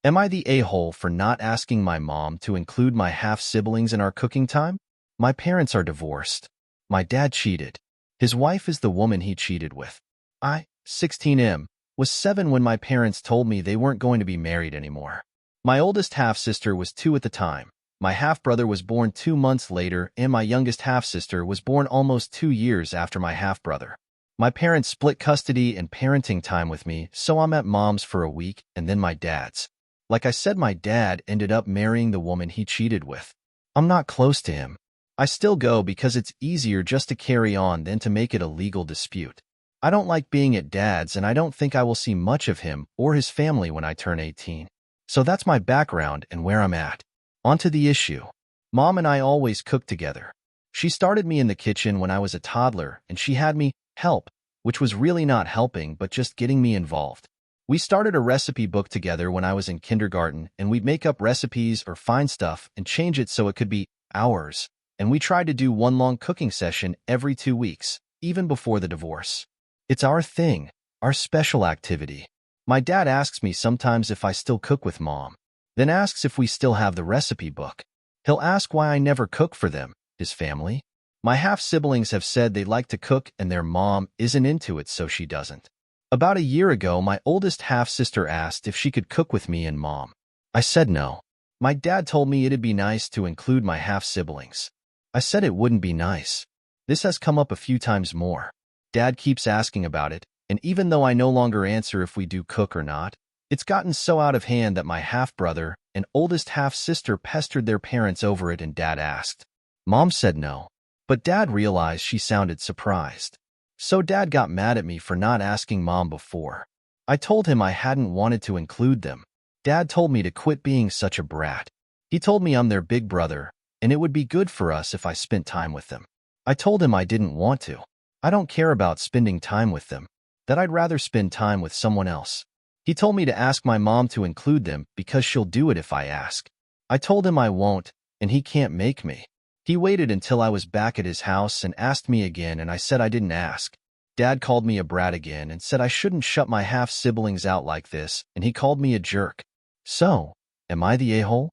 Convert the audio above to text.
Am I the a-hole for not asking my mom to include my half-siblings in our cooking time? My parents are divorced. My dad cheated. His wife is the woman he cheated with. I, 16M, was 7 when my parents told me they weren't going to be married anymore. My oldest half-sister was 2 at the time. My half-brother was born 2 months later, and my youngest half-sister was born almost 2 years after my half-brother. My parents split custody and parenting time with me, so I'm at mom's for a week and then my dad's. Like I said, my dad ended up marrying the woman he cheated with. I'm not close to him. I still go because it's easier just to carry on than to make it a legal dispute. I don't like being at dad's, and I don't think I will see much of him or his family when I turn 18. So that's my background and where I'm at. On to the issue. Mom and I always cooked together. She started me in the kitchen when I was a toddler, and she had me help, which was really not helping but just getting me involved. We started a recipe book together when I was in kindergarten, and we'd make up recipes or find stuff and change it so it could be ours. And we tried to do one long cooking session every 2 weeks, even before the divorce. It's our thing, our special activity. My dad asks me sometimes if I still cook with mom, then asks if we still have the recipe book. He'll ask why I never cook for them, his family. My half-siblings have said they like to cook and their mom isn't into it, so she doesn't. About a year ago, my oldest half-sister asked if she could cook with me and mom. I said no. My dad told me it'd be nice to include my half-siblings. I said it wouldn't be nice. This has come up a few times more. Dad keeps asking about it, and even though I no longer answer if we do cook or not, it's gotten so out of hand that my half-brother and oldest half-sister pestered their parents over it, and Dad asked. Mom said no, but Dad realized she sounded surprised. So Dad got mad at me for not asking Mom before. I told him I hadn't wanted to include them. Dad told me to quit being such a brat. He told me I'm their big brother, and it would be good for us if I spent time with them. I told him I didn't want to. I don't care about spending time with them, that I'd rather spend time with someone else. He told me to ask my mom to include them because she'll do it if I ask. I told him I won't, and he can't make me. He waited until I was back at his house and asked me again, and I said I didn't ask. Dad called me a brat again and said I shouldn't shut my half-siblings out like this, and he called me a jerk. So, am I the a-hole?